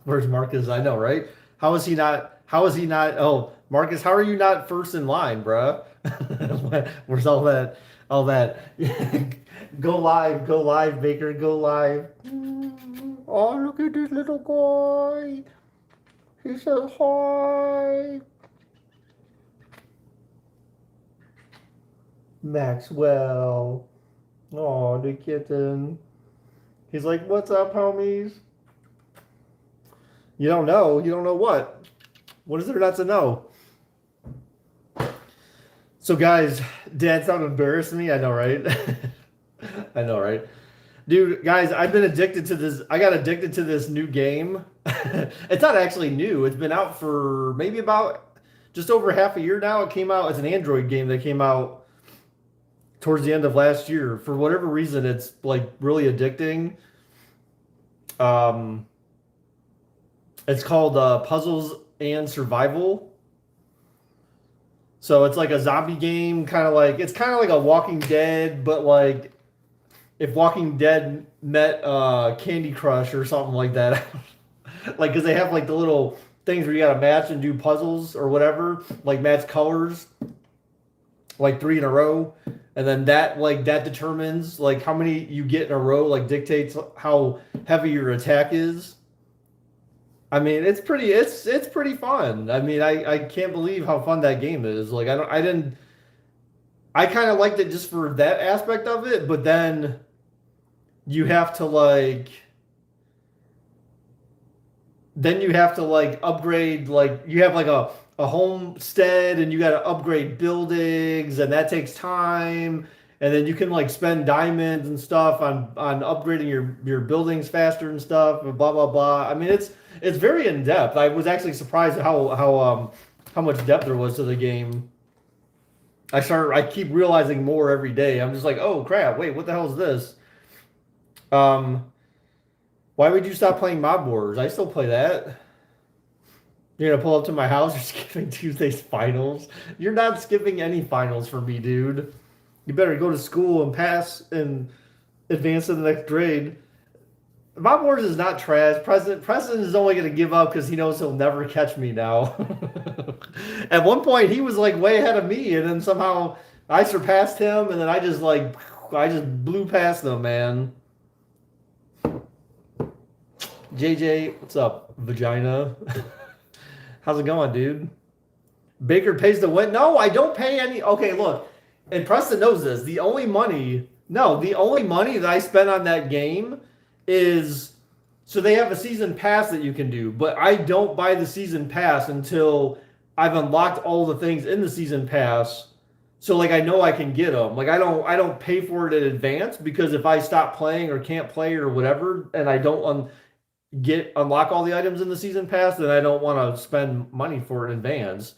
Where's Marcus? I know, right? How is he not? How is he not? Oh, Marcus, how are you not first in line, bruh? Where's all that? All that? Go live, Baker, go live. Oh, look at this little guy. He says hi. Maxwell. Oh, the kitten. He's like, what's up, homies? You don't know. You don't know what? What is there not to know? So, guys, Dad, stop embarrassing me. I know, right? I know, right? Dude, guys, I've been addicted to this. I got addicted to this new game. It's not actually new. It's been out for maybe about just over half a year now. It came out as an Android game that came out towards the end of last year. For whatever reason, it's like really addicting. Um, it's called Puzzles and Survival. So it's like a zombie game, kind of like it's kind of like a Walking Dead, but like if Walking Dead met Candy Crush or something like that. Like, because they have like the little things where you got to match and do puzzles or whatever, like match colors, like three in a row, and then that determines like how many you get in a row, like dictates how heavy your attack is. I mean, it's pretty fun. I mean, I can't believe how fun that game is. Like, I didn't I kind of liked it just for that aspect of it, but then you have to like upgrade, like you have like a homestead and you got to upgrade buildings and that takes time, and then you can like spend diamonds and stuff on upgrading your buildings faster and stuff and blah blah blah. I mean, it's very in depth. I was actually surprised at how much depth there was to the game. I keep realizing more every day. I'm just like, oh crap, wait, what the hell is this? Um, why would you stop playing Mob Wars? I still play that. You're gonna pull up to my house. You're skipping Tuesday's finals. You're not skipping any finals for me, dude. You better go to school and pass and advance to the next grade. Mob Wars is not trash. President is only gonna give up because he knows he'll never catch me now. At one point, he was like way ahead of me, and then somehow I surpassed him, and then I just blew past him, man. JJ, what's up, vagina? How's it going, dude? Baker pays the win. No, I don't pay any. Okay, look, and Preston knows this. The only money that I spent on that game is so they have a season pass that you can do, but I don't buy the season pass until I've unlocked all the things in the season pass. So like I know I can get them. Like I don't pay for it in advance because if I stop playing or can't play or whatever, and I don't unlock all the items in the season pass, then I don't want to spend money for it in advance.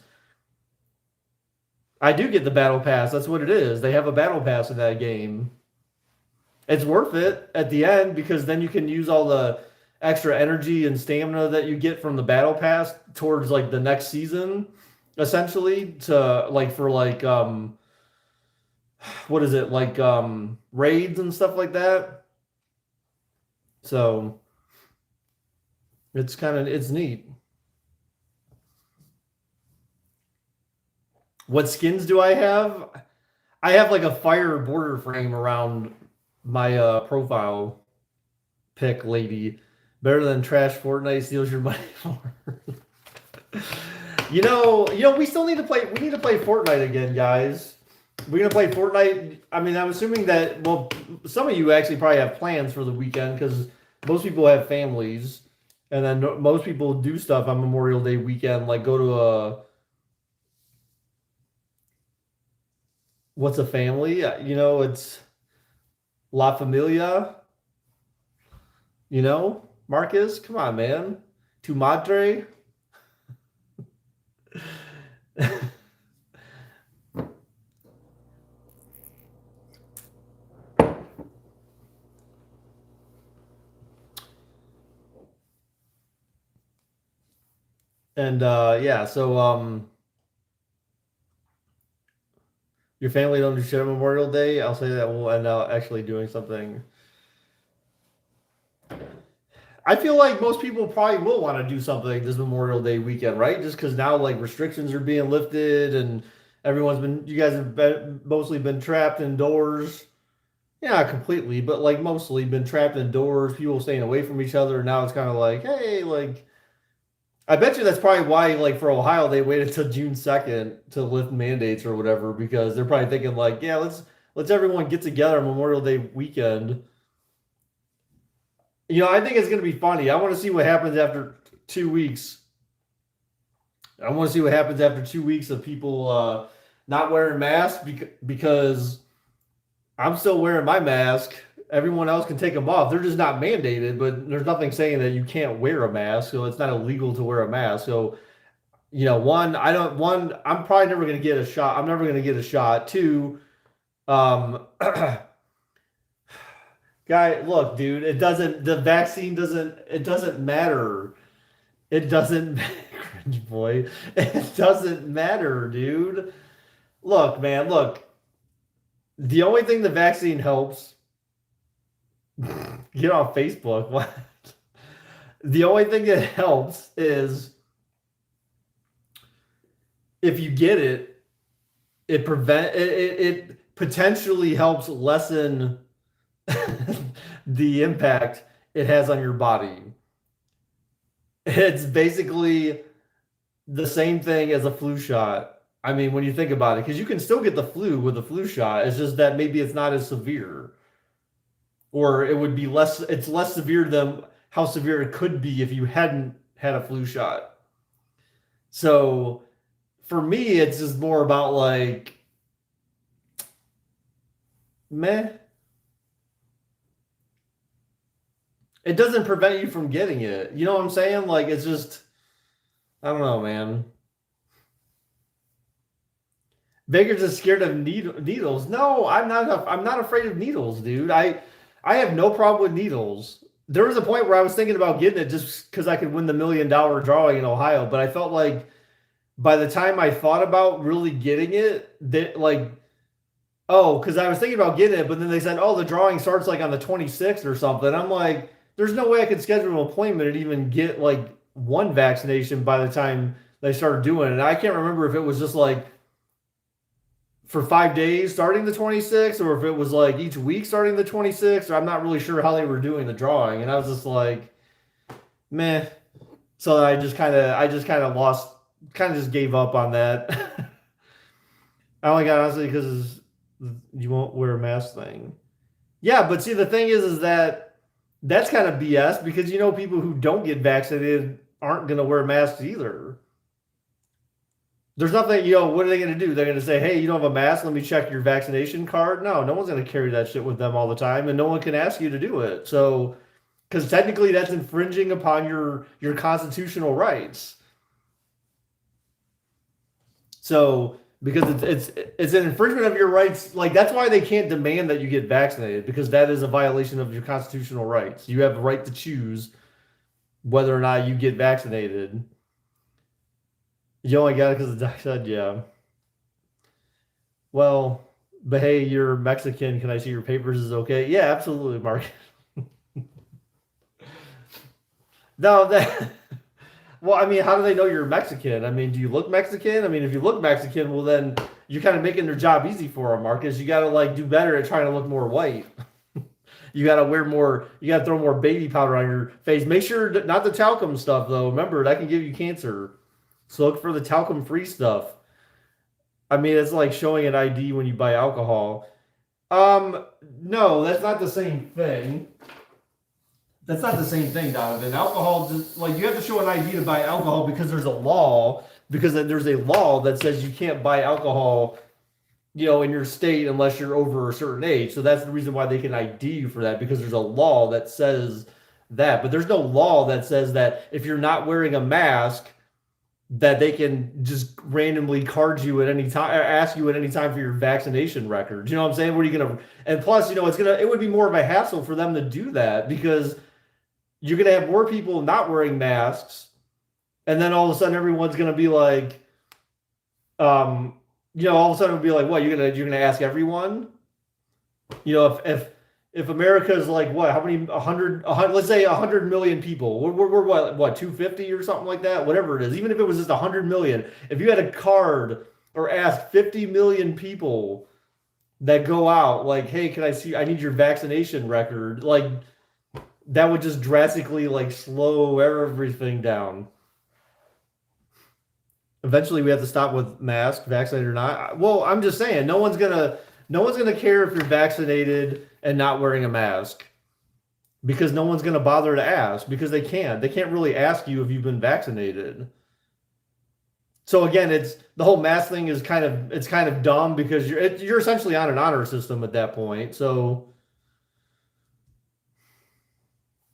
I do get the battle pass. That's what it is. They have a battle pass in that game. It's worth it at the end because then you can use all the extra energy and stamina that you get from the battle pass towards like the next season, essentially to like for like what is it, like raids and stuff like that. So it's neat. What skins do I have? I have like a fire border frame around my profile pick, lady. Better than trash Fortnite steals your money for. We still need to play. We need to play Fortnite again, guys. We're gonna play Fortnite. I mean, I'm assuming that some of you actually probably have plans for the weekend because most people have families, and then most people do stuff on Memorial Day weekend, like go to a what's a family? It's La Familia. Marcus, come on, man. Tu madre. And yeah, so your family don't do shit on Memorial Day. I'll say that we'll end up actually doing something. I feel like most people probably will want to do something this Memorial Day weekend, right? Just because now like restrictions are being lifted and you guys have mostly been trapped indoors. Yeah, not completely, but like mostly been trapped indoors, people staying away from each other. Now it's kind of like, hey, like I bet you that's probably why, like for Ohio, they waited till June 2nd to lift mandates or whatever, because they're probably thinking like, yeah, let's everyone get together on Memorial Day weekend. I think it's gonna be funny. I want to see what happens after 2 weeks. I want to see what happens after 2 weeks of people not wearing masks because I'm still wearing my mask. Everyone else can take them off. They're just not mandated, but there's nothing saying that you can't wear a mask, so it's not illegal to wear a mask. So, I'm probably never going to get a shot. I'm never going to get a shot. Two, um, guy, look, dude, the vaccine it doesn't matter. It doesn't, cringe boy. It doesn't matter, dude. Look, man, look. The only thing the vaccine helps, get on Facebook. What? The only thing that helps is if you get it, it potentially helps lessen the impact it has on your body. It's basically the same thing as a flu shot. I mean, when you think about it, because you can still get the flu with a flu shot. It's just that maybe it's not as severe, or it would be less. It's less severe than how severe it could be if you hadn't had a flu shot. So for me, it's just more about like, meh. It doesn't prevent you from getting it. You know what I'm saying? Like, it's just, I don't know, man. Baker's just scared of needles. No, I'm not. I'm not afraid of needles, dude. I have no problem with needles. There was a point where I was thinking about getting it just because I could win the $1 million drawing in Ohio, but I felt like by the time I thought about really getting it, that like, oh, because I was thinking about getting it, but then they said, oh, the drawing starts like on the 26th or something. I'm like, there's no way I could schedule an appointment and even get like one vaccination by the time they started doing it. And I can't remember if it was just like for 5 days starting the 26th, or if it was like each week starting the 26th, or I'm not really sure how they were doing the drawing. And I was just like, meh. So I just kind of lost, kind of just gave up on that. I only got honestly because you won't wear a mask thing. Yeah, but see, the thing is that that's kind of BS because people who don't get vaccinated aren't going to wear masks either. There's nothing, what are they going to do? They're going to say, hey, you don't have a mask. Let me check your vaccination card. No, no one's going to carry that shit with them all the time, and no one can ask you to do it. So, because technically that's infringing upon your constitutional rights. So, because it's an infringement of your rights, like that's why they can't demand that you get vaccinated because that is a violation of your constitutional rights. You have the right to choose whether or not you get vaccinated. You only got it because the doc said, yeah. Well, but hey, you're Mexican. Can I see your papers? Is okay? Yeah, absolutely, Mark. No, that. Well, I mean, how do they know you're Mexican? I mean, do you look Mexican? I mean, if you look Mexican, well, then you're kind of making their job easy for them, Marcus. You got to like do better at trying to look more white. You got to wear more. You got to throw more baby powder on your face. Make sure not the talcum stuff though. Remember that can give you cancer. So look for the talcum-free stuff. I mean, it's like showing an ID when you buy alcohol. No, that's not the same thing. That's not the same thing, Donovan. Alcohol, just like you have to show an ID to buy alcohol because there's a law. Because there's a law that says you can't buy alcohol, in your state unless you're over a certain age. So that's the reason why they can ID you for that because there's a law that says that. But there's no law that says that if you're not wearing a mask, that they can just randomly card you at any time, or ask you at any time for your vaccination record. You know what I'm saying? What are you gonna? And plus, it would be more of a hassle for them to do that because you're gonna have more people not wearing masks, and then all of a sudden everyone's gonna be like, all of a sudden it'll be like, what you're gonna ask everyone? If if America is like what, how many, 100, let's say 100 million people, we're what 250 or something like that, whatever it is. Even if it was just 100 million, if you had a card or asked 50 million people that go out, like, hey, can I see? I need your vaccination record. Like that would just drastically like slow everything down. Eventually, we have to stop with mask, vaccinated or not. Well, I'm just saying, no one's gonna care if you're vaccinated and not wearing a mask because no one's gonna bother to ask because they can't really ask you if you've been vaccinated. So again, it's the whole mask thing is kind of dumb because you're essentially on an honor system at that point. So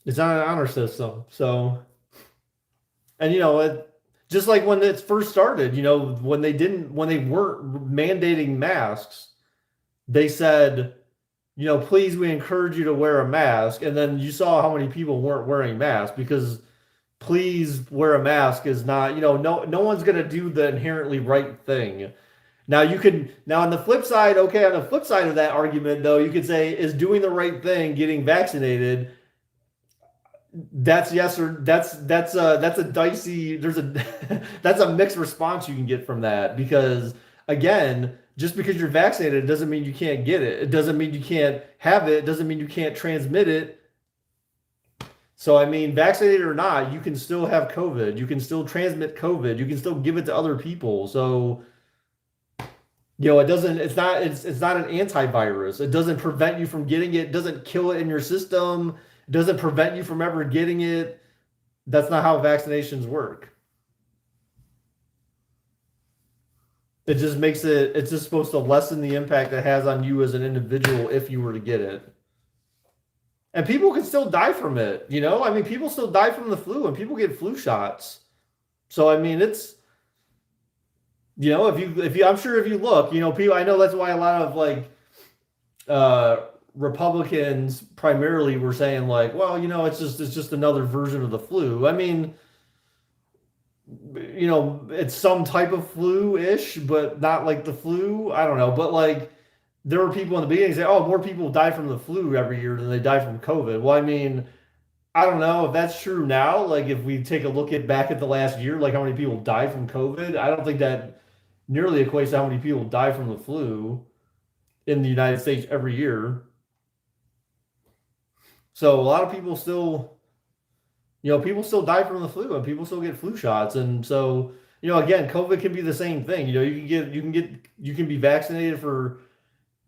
it's on an honor system. So and just like when it first started, when they weren't mandating masks, they said, please, we encourage you to wear a mask. And then you saw how many people weren't wearing masks because please wear a mask is not, no one's going to do the inherently right thing. Now on the flip side, okay, on the flip side of that argument, though, you could say, is doing the right thing getting vaccinated? That's yes or that's a dicey there's a that's a mixed response you can get from that because again, just because you're vaccinated it doesn't mean you can't get it. It doesn't mean you can't have it. It doesn't mean you can't transmit it. So I mean, vaccinated or not, you can still have COVID. You can still transmit COVID. You can still give it to other people. So it doesn't it's not an antivirus. It doesn't prevent you from getting it. It doesn't kill it in your system. It doesn't prevent you from ever getting it. That's not how vaccinations work. It's just supposed to lessen the impact it has on you as an individual if you were to get it. And people can still die from it, I mean, people still die from the flu and people get flu shots. So I mean, it's if you I'm sure if you look, people I know that's why a lot of like Republicans primarily were saying like, well, it's just another version of the flu. I mean, it's some type of flu-ish, but not like the flu. I don't know, but like there were people in the beginning say, oh, more people die from the flu every year than they die from COVID. Well, I mean, I don't know if that's true now. Like if we take a look back at the last year, like how many people died from COVID, I don't think that nearly equates to how many people die from the flu in the United States every year. So a lot of people still die from the flu and people still get flu shots. And so, again, COVID can be the same thing. You can be vaccinated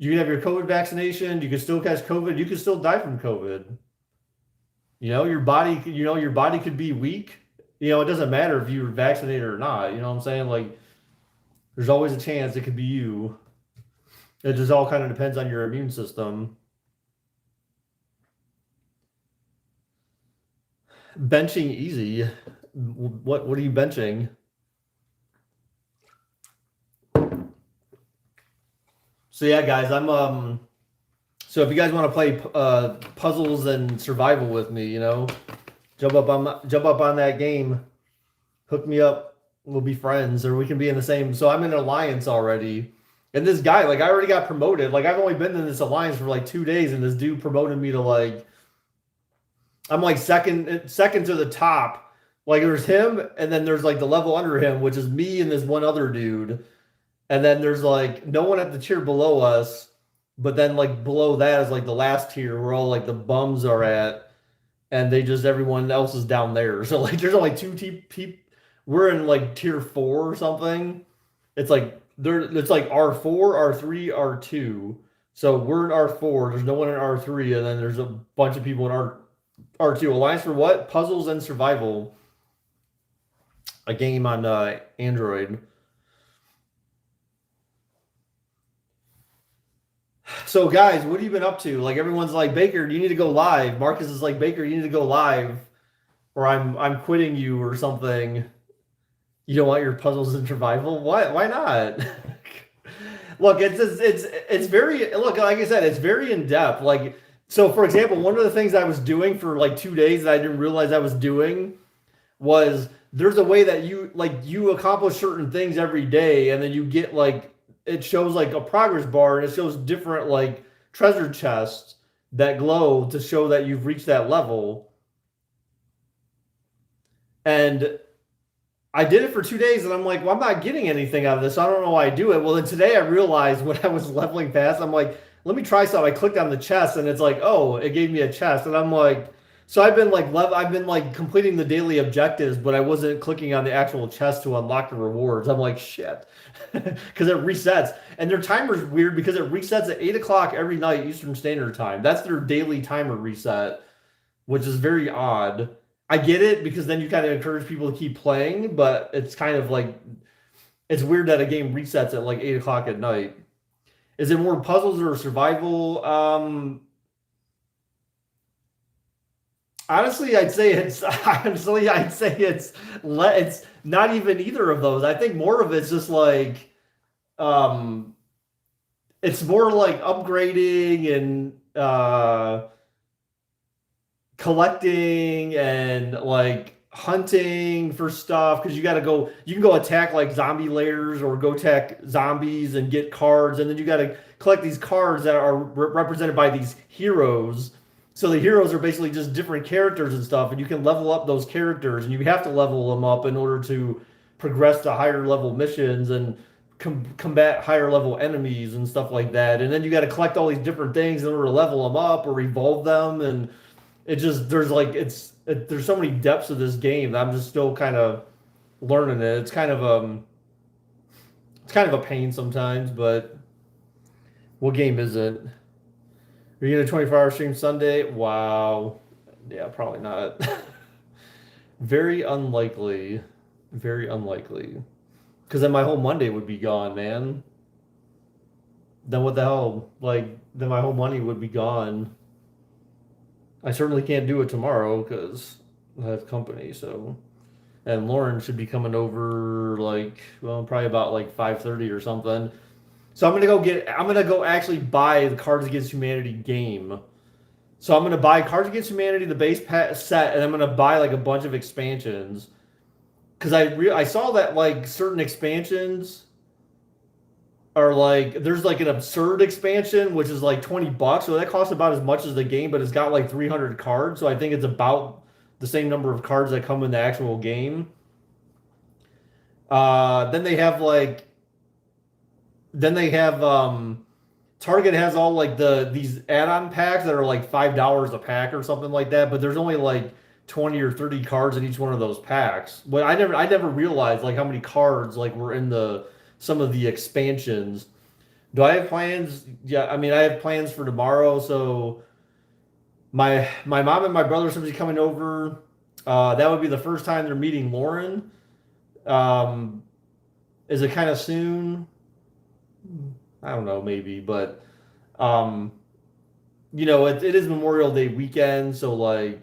you can have your COVID vaccination. You can still catch COVID. You can still die from COVID. Your body could be weak. It doesn't matter if you're vaccinated or not. You know what I'm saying? Like, there's always a chance it could be you. It just all kind of depends on your immune system. Benching easy. What are you benching? So yeah, guys, I'm so if you guys want to play puzzles and survival with me, jump up on that game, hook me up, we'll be friends, or we can be in the same. So I'm in an alliance already, and this guy, like, I already got promoted. Like, I've only been in this alliance for like 2 days, and this dude promoted me to like, I'm like second to the top. Like there's him, and then there's like the level under him, which is me and this one other dude. And then there's like no one at the tier below us, but then like below that is like the last tier where all like the bums are at, and everyone else is down there. So like there's only two people. We're in like tier 4 or something. It's like R4, R3, R2. So we're in R4. There's no one in R3, and then there's a bunch of people in R2. Alliance for what? Puzzles and Survival. A game on Android. So guys, what have you been up to? Like everyone's like, Baker, you need to go live. Marcus is like, Baker, you need to go live, or I'm quitting you or something. You don't want your puzzles and survival? What? Why not? Look, it's very like I said, it's very in depth. Like, so for example, one of the things I was doing for like 2 days that I didn't realize I was doing was there's a way that you accomplish certain things every day, and then you get like it shows like a progress bar, and it shows different like treasure chests that glow to show that you've reached that level. And I did it for 2 days and I'm like, well, I'm not getting anything out of this. So I don't know why I do it. Well, then today I realized when I was leveling past, I'm like, let me try something. I clicked on the chest and it's like, oh, it gave me a chest. And I'm like, so I've been like completing the daily objectives, but I wasn't clicking on the actual chest to unlock the rewards. I'm like, shit. Because it resets. And their timer's weird because it resets at 8 o'clock every night Eastern Standard Time. That's their daily timer reset, which is very odd. I get it because then you kind of encourage people to keep playing, but it's kind of like it's weird that a game resets at like 8 o'clock at night. Is it more puzzles or survival? Honestly, I'd say it's it's not even either of those. I think more of it's just like um it's more like upgrading and collecting and like hunting for stuff because you can go attack like zombie lairs or go attack zombies and get cards and then you got to collect these cards that are represented by these heroes. So the heroes are basically just different characters and stuff and you can level up those characters and you have to level them up in order to progress to higher level missions and combat higher level enemies and stuff like that. And then you got to collect all these different things in order to level them up or evolve them. And it just there's so many depths of this game that I'm just still kind of learning it. It's kind of a pain sometimes, but what game is it? Are you gonna 24-hour stream Sunday? Wow. Yeah, probably not. Very unlikely. Very unlikely. Because then my whole Monday would be gone, man. Then what the hell? Like, then my whole money would be gone. I certainly can't do it tomorrow because I have company. So, and Lauren should be coming over like, well, probably about like 5:30 or something. So I'm gonna go actually buy the Cards Against Humanity game. So I'm gonna buy Cards Against Humanity, the set, and I'm gonna buy like a bunch of expansions. Because I saw that like certain expansions are like there's like an absurd expansion which is like $20, so that costs about as much as the game, but it's got like 300 cards, so I think it's about the same number of cards that come in the actual game. Then they have Target has all like these add-on packs that are like $5 a pack or something like that, but there's only like 20 or 30 cards in each one of those packs. But I never realized like how many cards like were in the some of the expansions. Do I have plans? Yeah, I mean I have plans for tomorrow. So my mom and my brother are supposed to be coming over. That would be the first time they're meeting Lauren. Um, is it kind of soon? I don't know, maybe, but um, it is Memorial Day weekend, so like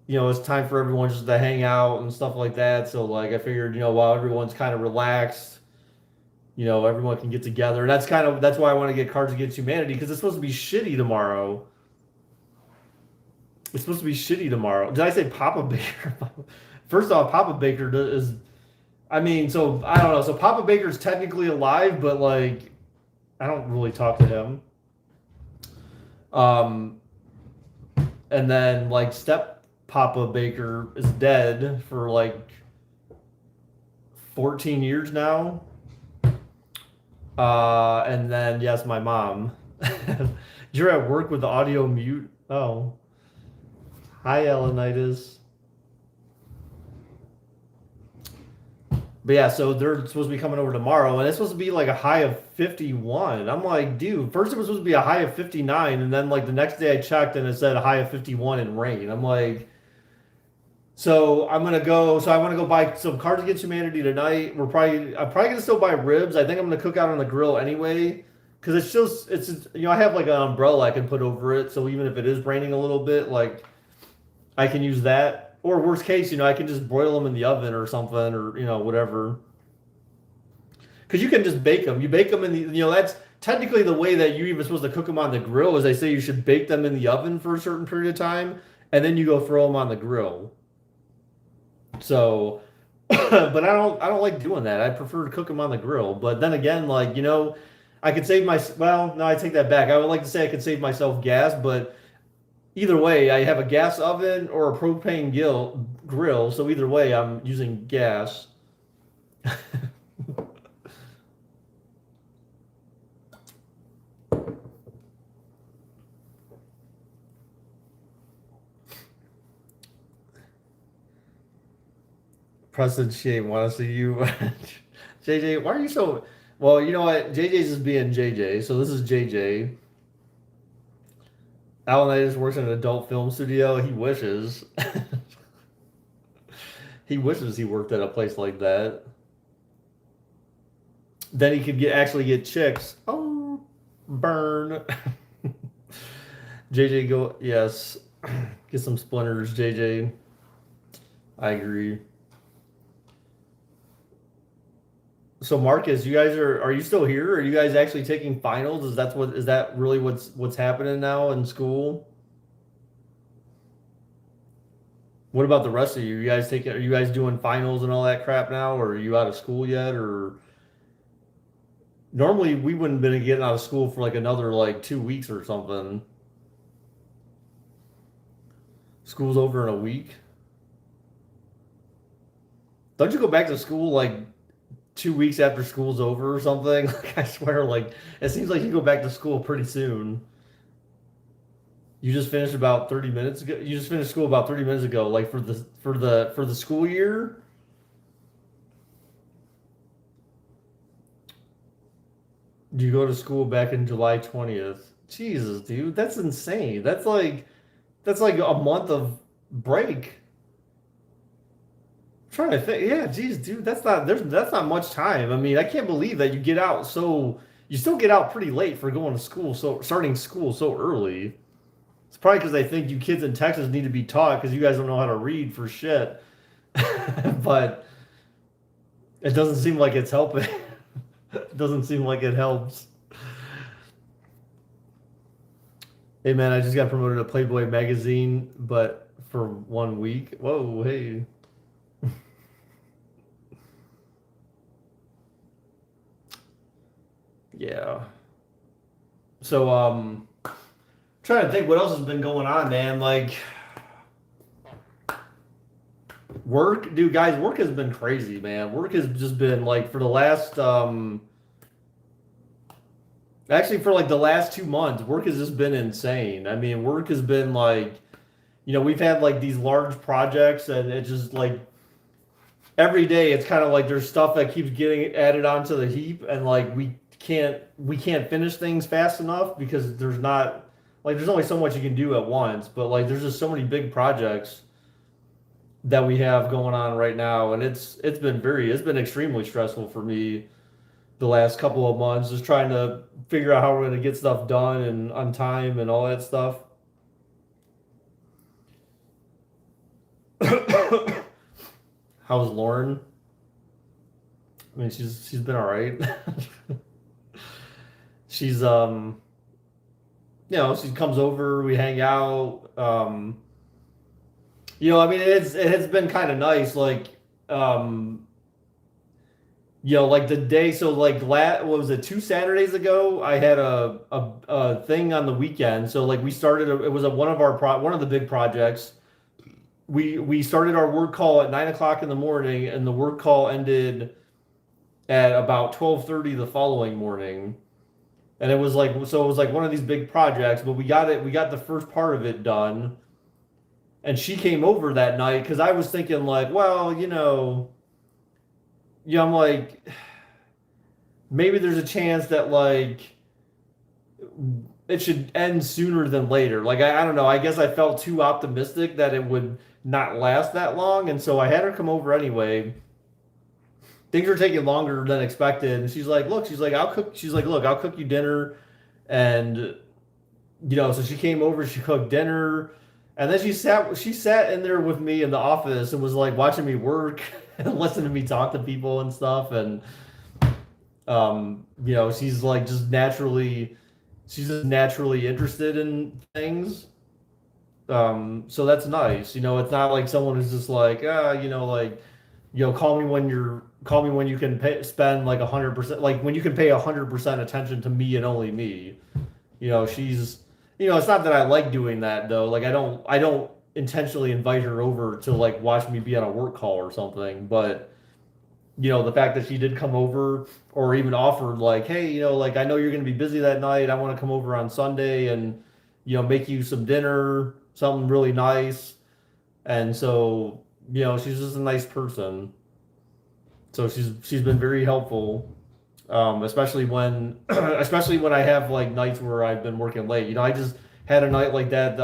it's time for everyone just to hang out and stuff like that. So like I figured, while everyone's kind of relaxed, everyone can get together. And that's why I want to get Cards Against Humanity because it's supposed to be shitty tomorrow. It's supposed to be shitty tomorrow. Did I say Papa Baker? First off, Papa Baker is. I mean, so I don't know. So Papa Baker's technically alive, but like, I don't really talk to him. Um, and then like Step Papa Baker is dead for like 14 years now. And then yes, my mom. You're at work with the audio mute. Oh, hi, Elenitis. But yeah, so they're supposed to be coming over tomorrow, and it's supposed to be like a high of 51. I'm like, dude, first it was supposed to be a high of 59, and then like the next day I checked and it said a high of 51 in rain. I'm like, so I want to go buy some Cards Against Humanity tonight. I'm probably gonna still buy ribs. I think I'm gonna cook out on the grill anyway, because I have like an umbrella I can put over it, so even if it is raining a little bit, like I can use that. Or worst case, I can just broil them in the oven or something, or whatever. Because you can just bake them. You bake them in that's technically the way that you're even supposed to cook them on the grill. Is they say you should bake them in the oven for a certain period of time, and then you go throw them on the grill. So, but I don't like doing that. I prefer to cook them on the grill. But then again, like I I could save my, well, no, I take that back. I would like to say I could save myself gas, but either way, I have a gas oven or a propane grill, so either way, I'm using gas. Preston Shane, want to see you. JJ, why are you so? Well, you know what? JJ's just being JJ, so this is JJ. Alan just works in an adult film studio. He wishes. He wishes he worked at a place like that. Then he could actually get chicks. Oh, burn. JJ, go. Yes. Get some splinters, JJ. I agree. So Marcus, you guys are you still here? Are you guys actually taking finals? Is that really what's happening now in school? What about the rest of you? Are you guys doing finals and all that crap now, or are you out of school yet? Or normally we wouldn't have been getting out of school for like another like 2 weeks or something. School's over in a week. Don't you go back to school like 2 weeks after school's over or something? Like I swear, like it seems like you go back to school pretty soon. You just finished about 30 minutes ago. You just finished school about 30 minutes ago, like for the school year. You go to school back in July 20th. Jesus, dude, that's insane. That's like a month of break. I'm trying to think. Yeah, geez, dude, that's not much time. I mean, I can't believe that you still get out pretty late for going to school, so starting school so early. It's probably because they think you kids in Texas need to be taught because you guys don't know how to read for shit. But it doesn't seem like it's helping. It doesn't seem like it helps. Hey man, I just got promoted to Playboy magazine, but for 1 week. Whoa, hey. Yeah. So trying to think what else has been going on, man. Like work, dude, guys, work has been crazy, man. Work has just been like for the last actually for like the last 2 months, work has just been insane. I mean, work has been like, we've had like these large projects and it just like every day it's kind of like there's stuff that keeps getting added onto the heap and like we can't finish things fast enough because there's not like there's only so much you can do at once, but like there's just so many big projects that we have going on right now and it's been extremely stressful for me the last couple of months just trying to figure out how we're going to get stuff done and on time and all that stuff. How's Lauren? I mean, she's been all right. She's she comes over, we hang out. I mean, it has been kind of nice. Like, like the day. So like, what was it? 2 Saturdays ago, I had a thing on the weekend. So like, we started. It was one of the big projects. We started our work call at 9 o'clock in the morning, and the work call ended at about 12:30 the following morning. And it was like one of these big projects, but we got the first part of it done. And she came over that night because I was thinking like, well, I'm like, maybe there's a chance that like it should end sooner than later. Like I don't know. I guess I felt too optimistic that it would not last that long, and so I had her come over anyway. Things are taking longer than expected, and she's like, I'll cook. She's like, look, I'll cook you dinner, and so she came over, she cooked dinner, and then she sat in there with me in the office and was like watching me work and listening to me talk to people and stuff, and she's like she's just naturally interested in things. So that's nice. It's not like someone who's just like, like, call me when you can spend like 100%, like when you can pay 100% attention to me and only me. She's, it's not that I like doing that though. Like I don't intentionally invite her over to like watch me be on a work call or something. But the fact that she did come over or even offered like, hey, like I know you're gonna be busy that night. I want to come over on Sunday and make you some dinner, something really nice. And so, she's just a nice person. So she's been very helpful. Especially when especially when I have like nights where I've been working late. I just had a night like that.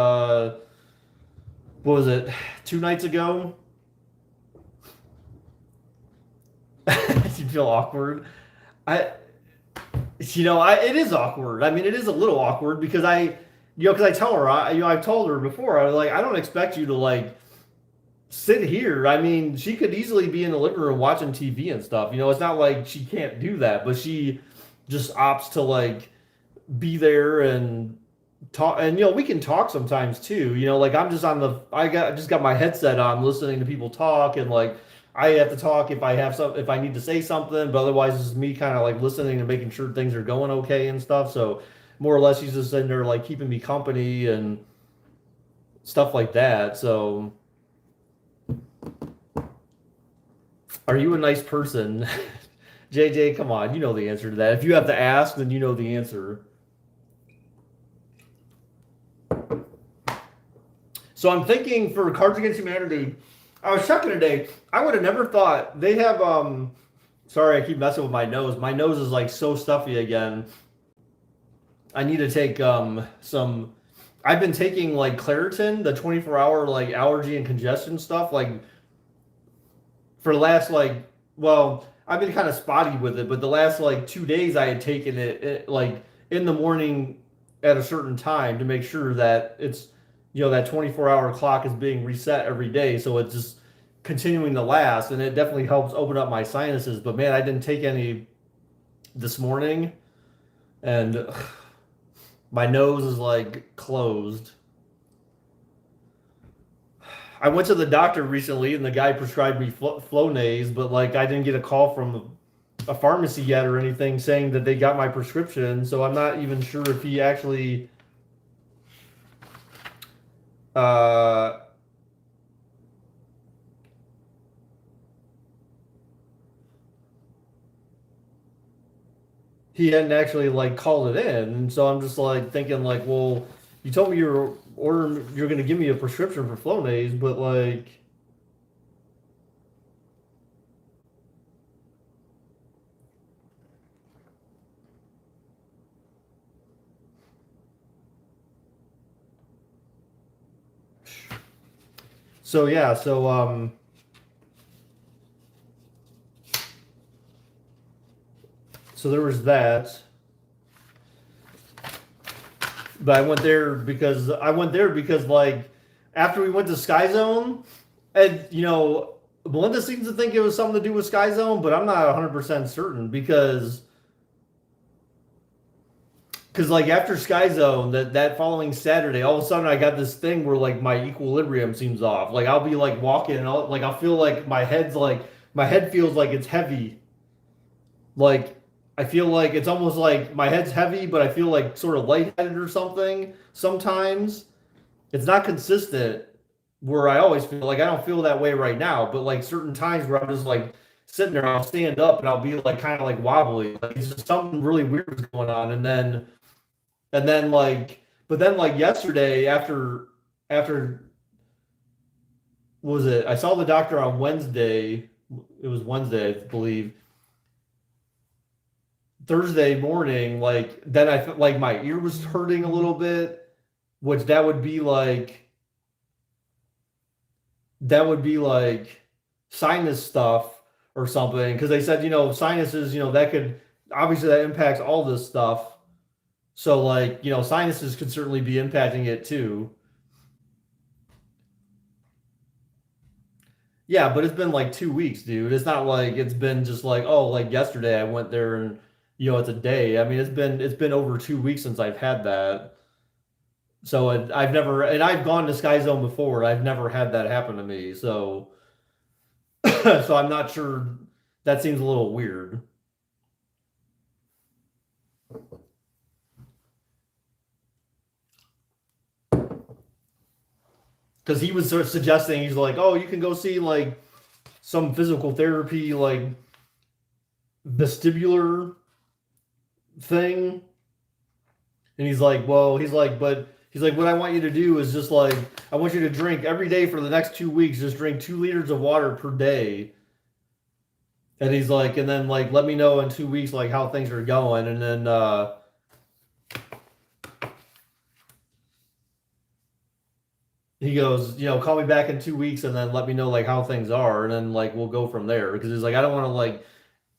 What was it? 2 nights ago. You feel awkward. I it is awkward. I mean, it is a little awkward because because I tell her, I've told her before. I was like, I don't expect you to like sit here. I mean, she could easily be in the living room watching TV and stuff. It's not like she can't do that, but she just opts to like be there and talk. And we can talk sometimes too. Like I'm just just got my headset on, listening to people talk, and like I have to talk if I need to say something, but otherwise it's just me kind of like listening and making sure things are going okay and stuff. So more or less, she's just sitting there like keeping me company and stuff like that. So, are you a nice person? JJ, come on, you know the answer to that. If you have to ask, then you know the answer. So I'm thinking for Cards Against Humanity, I was checking today. I would have never thought they have sorry, I keep messing with my nose. My nose is like so stuffy again. I need to take some I've been taking like Claritin, the 24-hour like allergy and congestion stuff, like for the last like well, I've been kind of spotty with it, but the last like 2 days I had taken it like in the morning at a certain time to make sure that it's that 24-hour clock is being reset every day, so it's just continuing to last, and it definitely helps open up my sinuses. But man, I didn't take any this morning, and my nose is like closed. I went to the doctor recently, and the guy prescribed me Flonase, but like I didn't get a call from a pharmacy yet or anything saying that they got my prescription. So I'm not even sure if he actually uh, he hadn't actually like called it in. And so I'm just like thinking like, well, you told me you're going to give me a prescription for Flonase, but like. So yeah, so there was that. But I went there because like after we went to Sky Zone, and Melinda seems to think it was something to do with Sky Zone, but I'm not 100% certain because like after Sky Zone that following Saturday, all of a sudden I got this thing where like my equilibrium seems off. Like I'll be like walking and I'll feel like my head feels like it's heavy. Like I feel like it's almost like my head's heavy, but I feel like sort of lightheaded or something sometimes. It's not consistent where I always feel like I don't feel that way right now, but like certain times where I'm just like sitting there, I'll stand up and I'll be like kind of like wobbly. Like it's just something really weird is going on. And then but then like yesterday after what was it? I saw the doctor on Wednesday. It was Wednesday, I believe. Thursday morning, like then I felt like my ear was hurting a little bit, which that would be like sinus stuff or something. Because they said, sinuses, that could obviously that impacts all this stuff. So like, sinuses could certainly be impacting it too. Yeah, but it's been like 2 weeks, dude. It's not like it's been just like, oh, like yesterday I went there and it's a day. I mean, it's been over 2 weeks since I've had that. So I've never, and I've gone to Sky Zone before. I've never had that happen to me. So So I'm not sure. That seems a little weird because he was sort of suggesting he's like, oh, you can go see like some physical therapy like vestibular thing, and he's like, well, he's like, but he's like, what I want you to do is just like, I want you to drink every day for the next 2 weeks. Just drink 2 liters of water per day. And he's like, and then like, let me know in 2 weeks like how things are going, and then he goes, call me back in 2 weeks, and then let me know like how things are, and then like we'll go from there. Because he's like, I don't want to like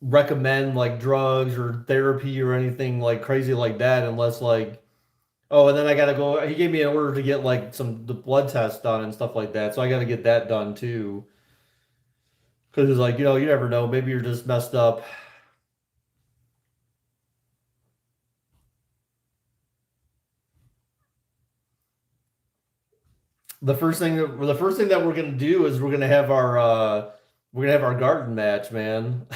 recommend like drugs or therapy or anything like crazy like that unless like oh, and then I gotta go. He gave me an order to get like some the blood tests done and stuff like that, so I gotta get that done too. Because it's like you never know. Maybe you're just messed up. The first thing that we're gonna do is we're gonna have our garden match, man.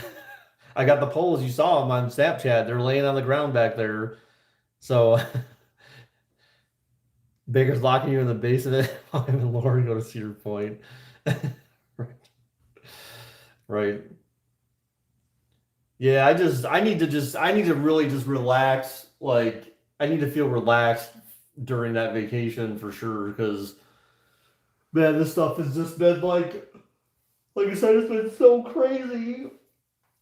I got the poles. You saw them on Snapchat. They're laying on the ground back there. So Baker's locking you in the basement. Him and Lauren go to Cedar Point. Right. Right. Yeah, I need to really just relax. Like I need to feel relaxed during that vacation for sure because man, this stuff has just been like I said, it's been so crazy.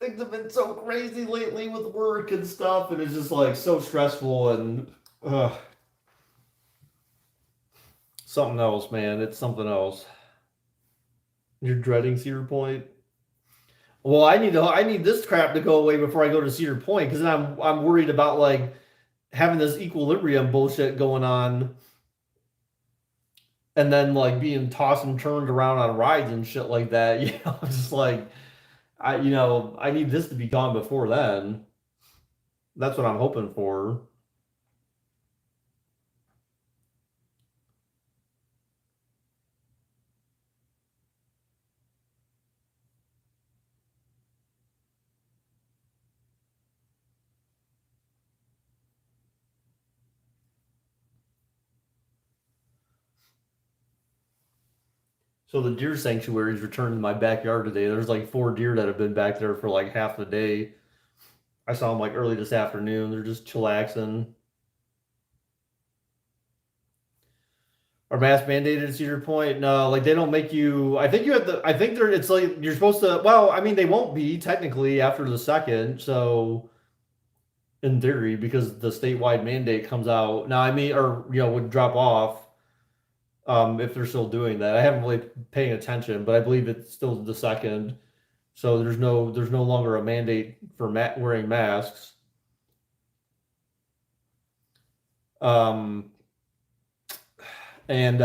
Things have been so crazy lately with work and stuff, and it's just like so stressful and uh, something else, man. It's something else. You're dreading Cedar Point. Well, I need this crap to go away before I go to Cedar Point because then I'm worried about like having this equilibrium bullshit going on and then like being tossed and turned around on rides and shit like that. I'm just like I need this to be gone before then. That's what I'm hoping for. So the deer sanctuary's returned to my backyard today. There's like 4 deer that have been back there for like half the day. I saw them like early this afternoon. They're just chillaxing. Are masks mandated at Cedar Point? No, like they don't make you. I think you have to. I think they're. It's like you're supposed to. Well, I mean, they won't be technically after the second. So in theory, because the statewide mandate comes out now. I mean, or would drop off if they're still doing that. I haven't really paying attention, but I believe it's still the second. So there's no longer a mandate for wearing masks. Um, and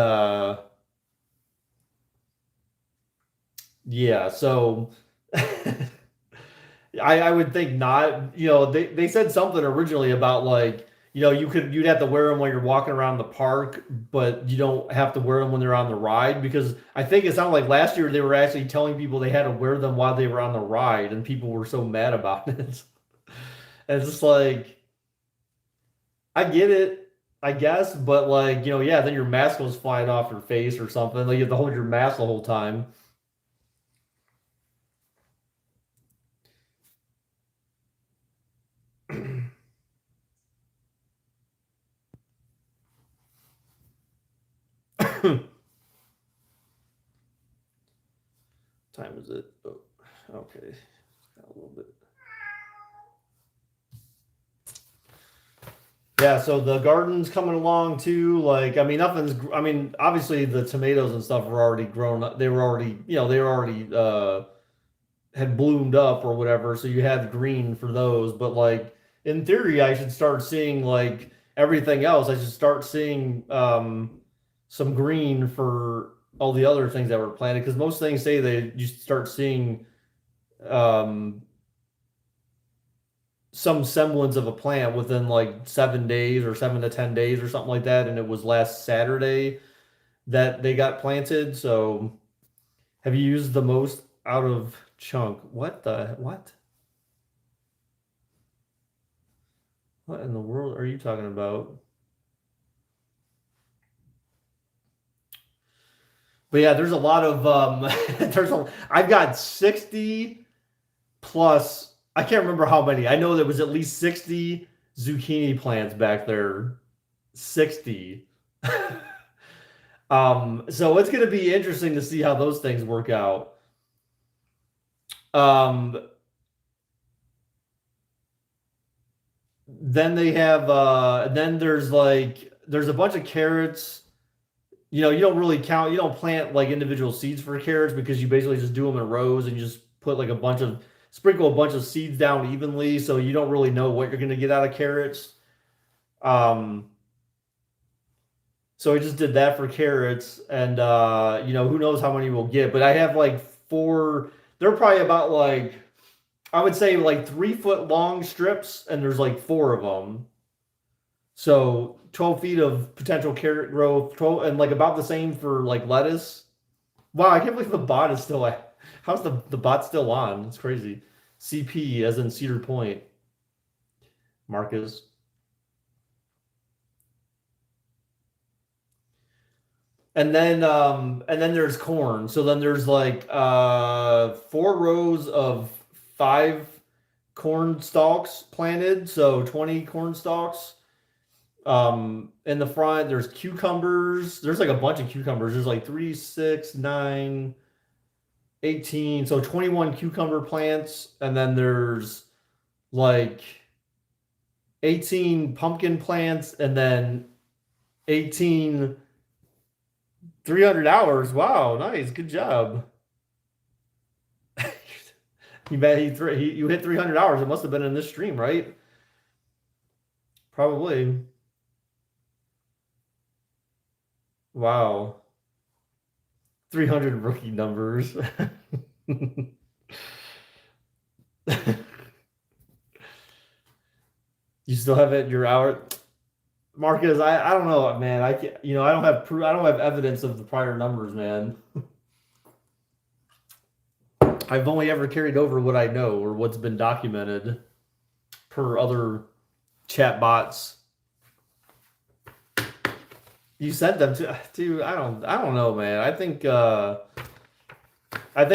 yeah, so I would think not. They said something originally about like, you'd have to wear them when you're walking around the park, but you don't have to wear them when they're on the ride because I think it sounded like last year they were actually telling people they had to wear them while they were on the ride, and people were so mad about it. And it's just like I get it, I guess, but like, yeah, then your mask goes flying off your face or something. Like you have to hold your mask the whole time. Time is it? Oh, okay. Got a little bit. Yeah, so the garden's coming along too. Like, I mean, nothing's. I mean, obviously the tomatoes and stuff were already grown up. They were already, they were already had bloomed up or whatever. So you had green for those. But like in theory, I should start seeing like everything else. I should start seeing some green for all the other things that were planted because most things say that you start seeing um some semblance of a plant within like 7 days or 7 to 10 days or something like that. And it was last Saturday that they got planted. So have you used the most? out of chunk. What the what? What in the world are you talking about? But yeah, there's a lot of I've got 60 plus I can't remember how many. I know there was at least 60 zucchini plants back there. 60. So it's gonna be interesting to see how those things work out. Um, then they have then there's a bunch of carrots. You know, you don't really count, you don't plant like individual seeds for carrots because you basically just do them in rows and you just put like sprinkle a bunch of seeds down evenly, so you don't really know what you're going to get out of carrots. Um, so I just did that for carrots, and you know, who knows how many we'll get, but I have like four, they're probably about like, I would say like 3 foot long strips, and there's like four of them. So 12 feet of potential carrot growth, 12, and like about the same for like lettuce. Wow, I can't believe the bot is still like, how's the bot still on? It's crazy. CP as in Cedar Point, Marcus. And then there's corn. So then there's like 4 rows of 5 corn stalks planted, so 20 corn stalks. In the front, there's cucumbers. There's like a bunch of cucumbers. There's like 3, 6, 9, 18. So 21 cucumber plants. And then there's like 18 pumpkin plants. And then 18 300 hours. Wow, nice. Good job. You bet you hit 300 hours. It must have been in this stream, right? Probably. Wow. 300 rookie numbers. You still have it in your hour, Marcus. I don't know, man. I can't, you know, I don't have proof. I don't have evidence of the prior numbers, man. I've only ever carried over what I know or what's been documented per other chat bots. You sent them to I don't know, man. I think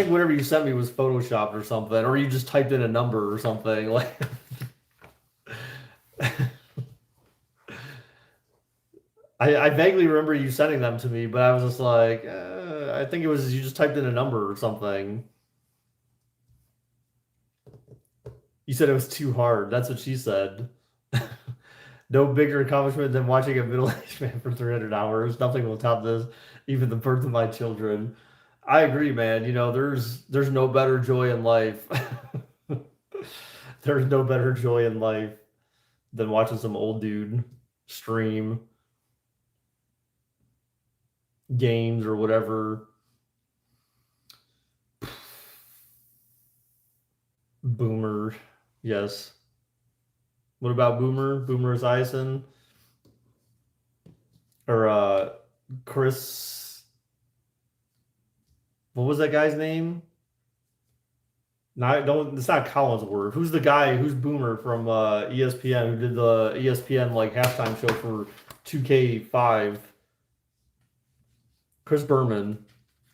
whatever you sent me was photoshopped or something, or you just typed in a number or something. Like I vaguely remember you sending them to me, but I was just like, I think it was you just typed in a number or something. You said it was too hard. That's what she said. No bigger accomplishment than watching a middle-aged man for 300 hours. Nothing will top this, even the birth of my children. I agree, man. You know, there's no better joy in life. There's no better joy in life than watching some old dude stream games or whatever. Boomer, yes. What about Boomer? Boomer Esiason or Chris? What was that guy's name? Not don't. It's not Collinsworth. Who's the guy? Who's Boomer from ESPN? Who did the ESPN like halftime show for 2K5? Chris Berman.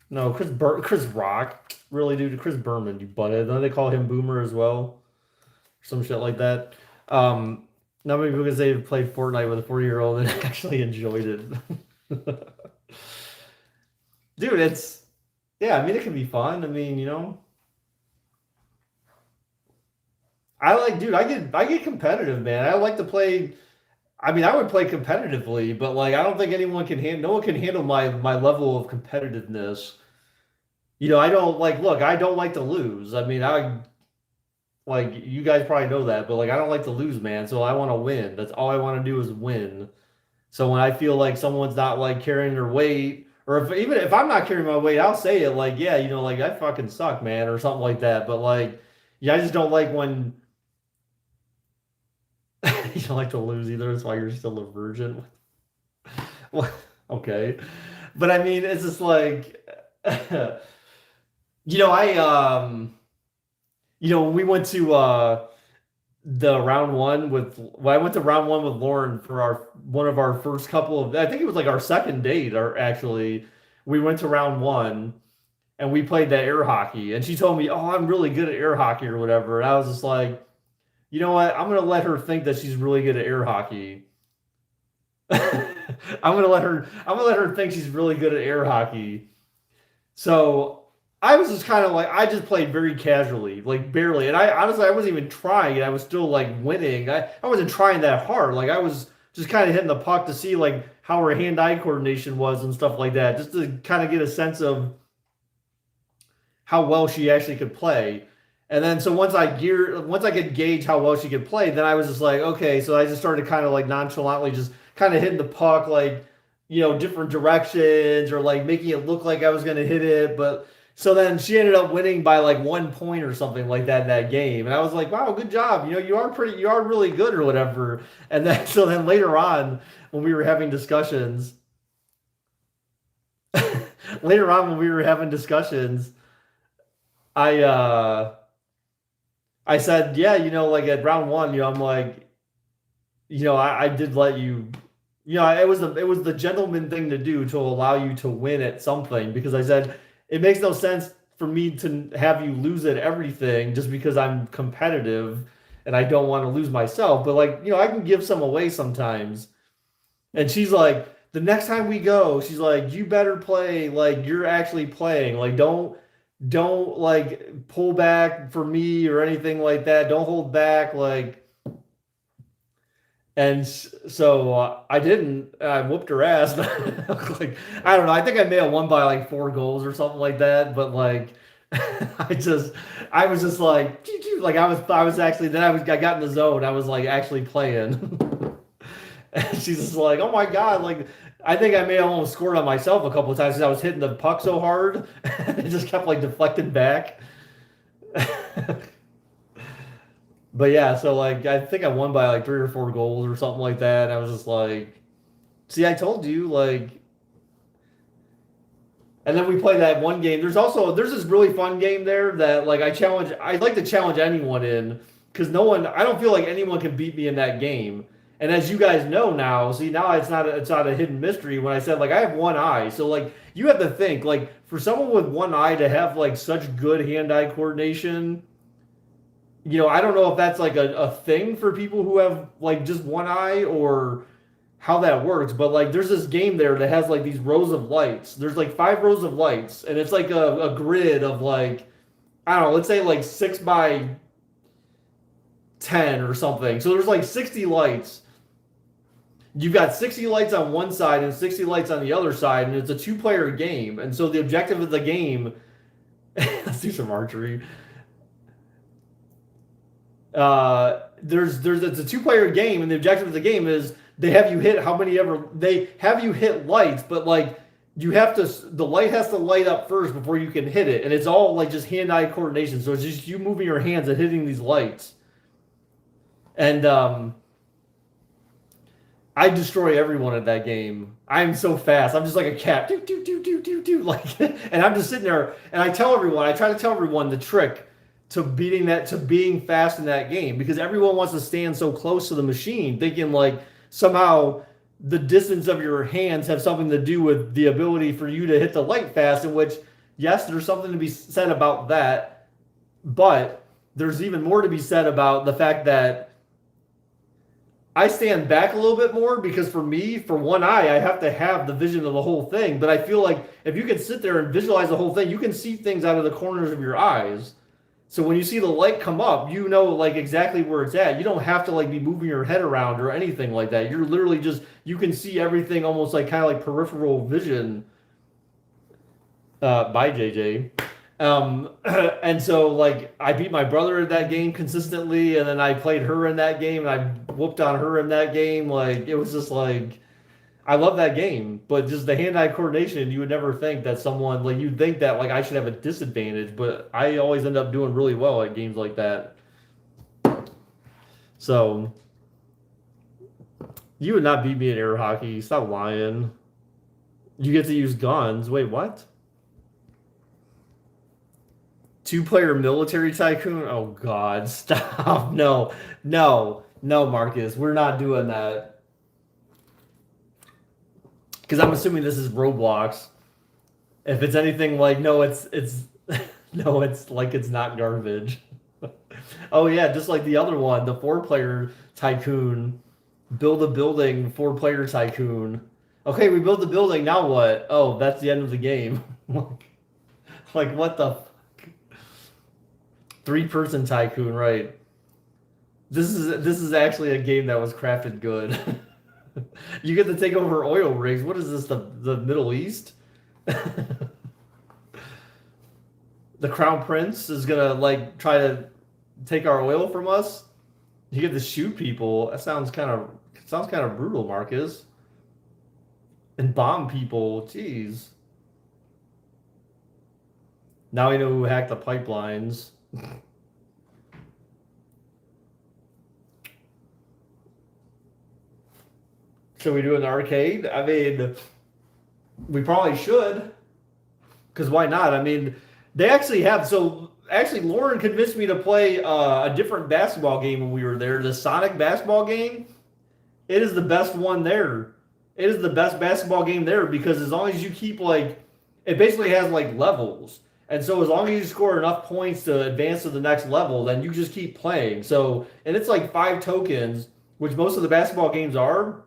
No, Chris Rock. Really, dude, Chris Berman, you butthead. Then they call him Boomer as well. Some shit like that. Not many people can say they played Fortnite with a 40-year-old and actually enjoyed it. Dude, it's yeah, I mean it can be fun. I mean, you know. Dude, I get competitive, man. I like to play. I mean, I would play competitively, but like I don't think anyone can handle no one can handle my level of competitiveness. You know, I don't like look, I don't like to lose. I mean, I like you guys probably know that, but like I don't like to lose, man. So I want to win. That's all I want to do is win. So when I feel like someone's not like carrying their weight, or even if I'm not carrying my weight, I'll say it like, yeah, you know, like I fucking suck, man, or something like that. But like, yeah, I just don't like when you don't like to lose either. That's why you're still a virgin. Well, okay, but I mean, it's just like I when we went to the round one with well, I went to round one with Lauren for our one of our first couple of I think it was like our second date or actually we went to round one and we played that air hockey and she told me, "Oh, I'm really good at air hockey or whatever." And I was just like, "You know what? I'm gonna let her think that she's really good at air hockey." I'm gonna let her think she's really good at air hockey. So I was just kind of like I just played very casually, like barely. And I honestly I wasn't even trying and I was still like winning. I wasn't trying that hard. Like I was just kind of hitting the puck to see like how her hand-eye coordination was and stuff like that, just to kind of get a sense of how well she actually could play. And then so once I could gauge how well she could play, then I was just like, okay, so I just started kind of like nonchalantly just kind of hitting the puck like, different directions or like making it look like I was gonna hit it. But so then she ended up winning by like 1 point or something like that in that game. And I was like, wow, good job. You are really good or whatever. And then so then later on when we were having discussions, later on when we were having discussions, I I said, yeah, like at round one, I'm like, I did let you, it was the gentleman thing to do to allow you to win at something because I said it makes no sense for me to have you lose at everything just because I'm competitive and I don't want to lose myself. But like, I can give some away sometimes. And she's like, the next time we go, she's like, you better play like you're actually playing. Like, don't like pull back for me or anything like that. Don't hold back. Like, and so I didn't. I whooped her ass. Like, I don't know. I think I may have won by like 4 goals or something like that. But like, I just, I was just like, like I was actually. I got in the zone. I was like actually playing. And she's just like, oh my God, like I think I may have almost scored on myself a couple of times because I was hitting the puck so hard. It just kept like deflecting back. But yeah, so like I think I won by like 3 or 4 goals or something like that. And I was just like, see, I told you, like, and then we played that one game. There's this really fun game there that like I like to challenge anyone in because I don't feel like anyone can beat me in that game. And as you guys know now, see now it's not a hidden mystery when I said like I have one eye. So like you have to think like for someone with one eye to have like such good hand-eye coordination, I don't know if that's like a thing for people who have like just one eye or how that works, but like there's this game there that has like these rows of lights. There's like 5 rows of lights, and it's like a grid of like, I don't know, let's say like 6 by 10 or something. So there's like 60 lights. You've got 60 lights on one side and 60 lights on the other side, and it's a two-player game. And so the objective of the game, let's do some archery. There's it's a two-player game, and the objective of the game is they have you hit lights, but like the light has to light up first before you can hit it, and it's all like just hand-eye coordination. So it's just you moving your hands and hitting these lights, and I destroy everyone at that game. I'm so fast. I'm just like a cat. Do, do, do, do, do, do. Like, and I'm just sitting there and I try to tell everyone the trick to being fast in that game because everyone wants to stand so close to the machine, thinking like somehow the distance of your hands have something to do with the ability for you to hit the light fast, in which, yes, there's something to be said about that, but there's even more to be said about the fact that I stand back a little bit more because for me, for one eye, I have to have the vision of the whole thing. But I feel like if you can sit there and visualize the whole thing, you can see things out of the corners of your eyes. So when you see the light come up, you know like exactly where it's at. You don't have to like be moving your head around or anything like that. You're literally just you can see everything almost like kind of like peripheral vision by JJ. And so like I beat my brother in that game consistently, and then I played her in that game, and I whooped on her in that game. Like it was just like I love that game, but just the hand-eye coordination, you would never think that someone like you'd think that like I should have a disadvantage, but I always end up doing really well at games like that. So you would not beat me in air hockey. Stop lying. You get to use guns. Wait, what? Two-player military tycoon. Oh God, stop! No, no, no, Marcus, we're not doing that. Because I'm assuming this is Roblox. If it's anything like, no, it's no, it's like it's not garbage. Oh yeah, just like the other one, the four-player tycoon. Build a building, four-player tycoon. Okay, we built the building. Now what? Oh, that's the end of the game. Like what the three-person tycoon, right? This is actually a game that was crafted good. You get to take over oil rigs. What is this? The Middle East? The Crown Prince is gonna like try to take our oil from us. You get to shoot people. That sounds kind of brutal, Marcus. And bomb people. Jeez. Now we know who hacked the pipelines. Should we do an arcade? I mean, we probably should. Because why not? I mean, they actually have. So, actually, Lauren convinced me to play a different basketball game when we were there. The Sonic basketball game. It is the best one there. It is the best basketball game there because as long as you keep like, it basically has like levels. And so as long as you score enough points to advance to the next level, then you just keep playing. So, and it's like 5 tokens, which most of the basketball games are.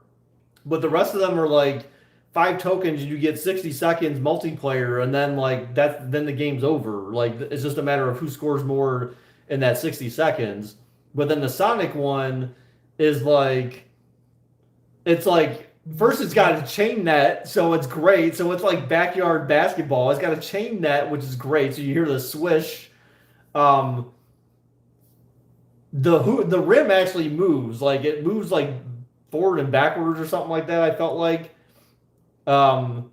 But the rest of them are like 5 tokens, and you get 60 seconds multiplayer, and then like that, then the game's over. Like it's just a matter of who scores more in that 60 seconds. But then the Sonic one is like, it's like first it's got a chain net, so it's great. So it's like backyard basketball. It's got a chain net, which is great. So you hear the swish. Um, the rim actually moves, like it moves like forward and backwards or something like that. I felt like. Um,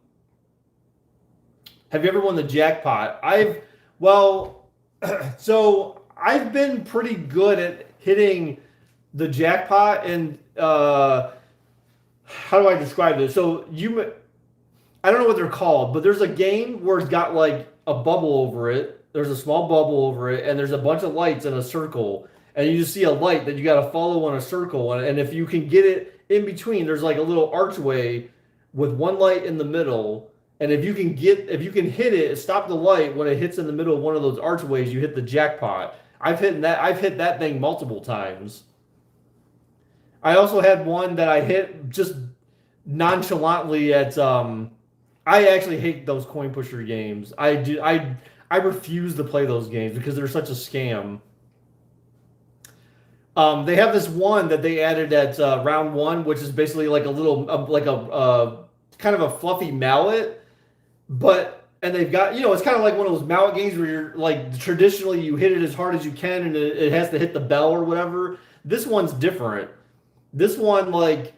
have you ever won the jackpot? Well, so I've been pretty good at hitting the jackpot, and how do I describe this? So I don't know what they're called, but there's a game where it's got like a bubble over it. There's a small bubble over it, and there's a bunch of lights in a circle, and you just see a light that you got to follow on a circle, and if you can get it in between, there's like a little archway with one light in the middle, and if you can hit it, stop the light when it hits in the middle of one of those archways, you hit the jackpot. I've hit that thing multiple times. I also had one that I hit just nonchalantly at I actually hate those coin pusher games. I refuse to play those games because they're such a scam. They have this one that they added at round one, which is basically like a little like a kind of a fluffy mallet, and they've got, it's kind of like one of those mallet games where you're like traditionally you hit it as hard as you can and it has to hit the bell or whatever. This one's different. This one, like,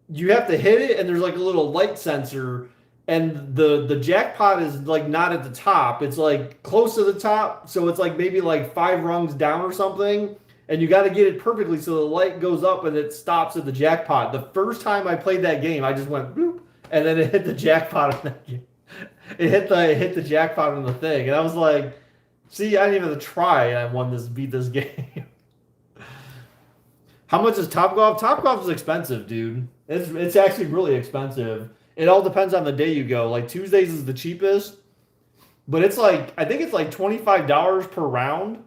you have to hit it, and there's like a little light sensor, and the jackpot is like not at the top. It's like close to the top, so it's like maybe like 5 rungs down or something, and you got to get it perfectly so the light goes up and it stops at the jackpot. The first time I played that game, I just went bloop, and then it hit the jackpot on that game. It hit the jackpot on the thing, and I was like, "See, I didn't even have to try, and I beat this game." How much is Topgolf? Topgolf is expensive, dude. It's actually really expensive. It all depends on the day you go. Like Tuesdays is the cheapest, but it's like I think it's like $25 per round.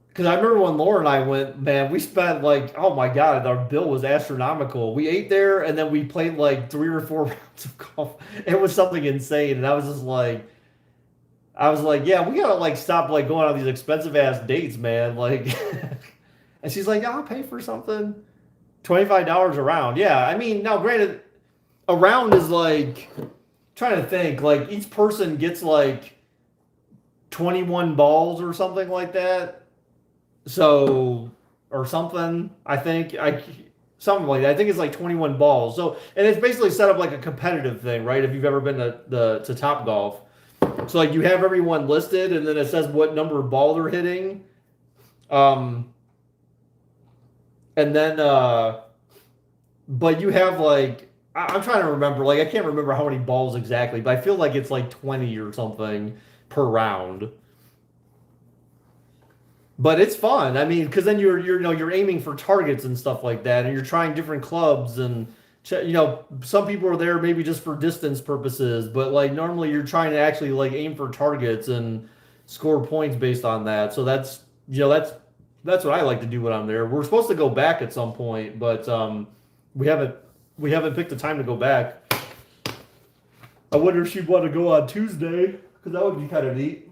Because I remember when Laura and I went, man, we spent like, oh my God, our bill was astronomical. We ate there and then we played like 3 or 4 rounds of golf. It was something insane, and I was like, yeah, we gotta like stop like going on these expensive ass dates, man. Like, and she's like, yeah, I'll pay for something. $25 a round. Yeah, I mean, now granted, a round is like, trying to think, like each person gets like 21 balls or something like that. So, or something, I think something like that. I think it's like 21 balls. So, and it's basically set up like a competitive thing, right? If you've ever been to Topgolf. So like you have everyone listed, and then it says what number of ball they're hitting, and then but you have like I'm trying to remember. Like I can't remember how many balls exactly, but I feel like it's like 20 or something per round. But it's fun. I mean, because then you're you're aiming for targets and stuff like that, and you're trying different clubs and some people are there maybe just for distance purposes, but like normally you're trying to actually like aim for targets and score points based on that. So that's that's what I like to do when I'm there. We're supposed to go back at some point, but we haven't we haven't picked the time to go back. I wonder if she'd want to go on Tuesday because that would be kind of neat.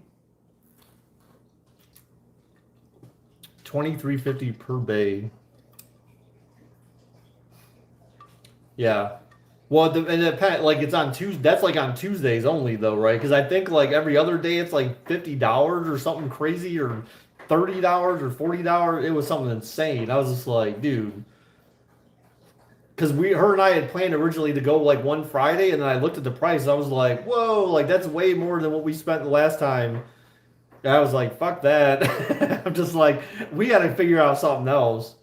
23.50 per bay. Yeah. Well, and like it's on Tuesday. That's like on Tuesdays only, though, right? Because I think like every other day it's like $50 or something crazy, or $30 or $40. It was something insane. I was just like, dude, because her and I had planned originally to go like one Friday, and then I looked at the price. I was like, whoa, like that's way more than what we spent the last time. And I was like, fuck that. I'm just like, we got to figure out something else.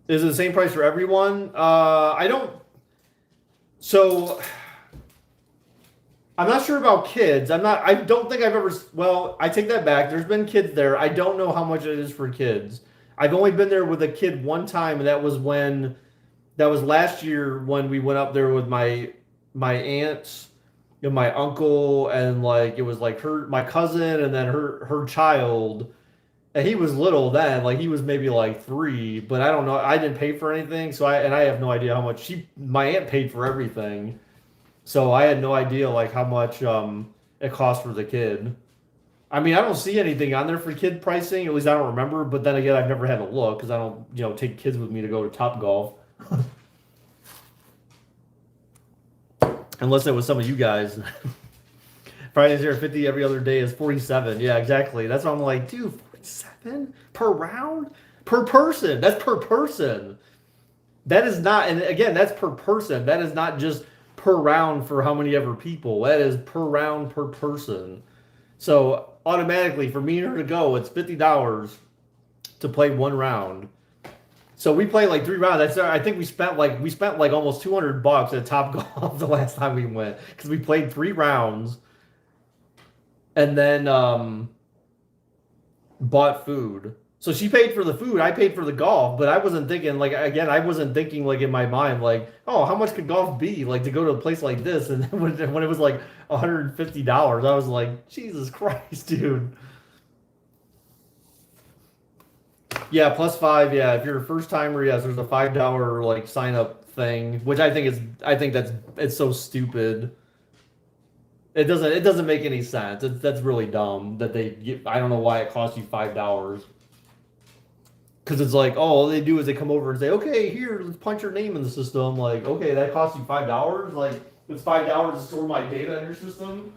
Is it the same price for everyone? I don't. So I'm not sure about kids. I'm not. I don't think I've ever. Well, I take that back. There's been kids there. I don't know how much it is for kids. I've only been there with a kid one time, and that was when that was last year when we went up there with my aunts and my uncle, and like it was like my cousin and then her child. And he was little then, like he was maybe like 3, but I don't know. I didn't pay for anything, so I have no idea how much my aunt paid for everything. So I had no idea like how much it cost for the kid. I mean, I don't see anything on there for kid pricing. At least I don't remember. But then again, I've never had a look because I don't take kids with me to go to Top Golf unless it was some of you guys. Fridays here 50 every other day is 47. Yeah, exactly. That's why I'm like, dude, 47 per round per person. That's per person. That is not, and again, that's per person. That is not just per round for how many ever people. That is per round per person. So automatically, for me and her to go, it's $50 to play one round. So we played like 3 rounds. I think we spent like almost $200 at Top Golf the last time we went because we played 3 rounds and then bought food. So she paid for the food, I paid for the golf, but I wasn't thinking like again, I wasn't thinking like in my mind like, oh, how much could golf be like to go to a place like this? And then when it was like $150, I was like, Jesus Christ, dude. Yeah, +5. Yeah, if you're a first timer, yes, there's a $5 like sign up thing, which I think that's it's so stupid. It doesn't make any sense. That's really dumb that I don't know why it costs you $5. Because it's like, oh, all they do is they come over and say, okay, here, let's punch your name in the system. Like, okay, that costs you $5. Like, it's $5 to store my data in your system.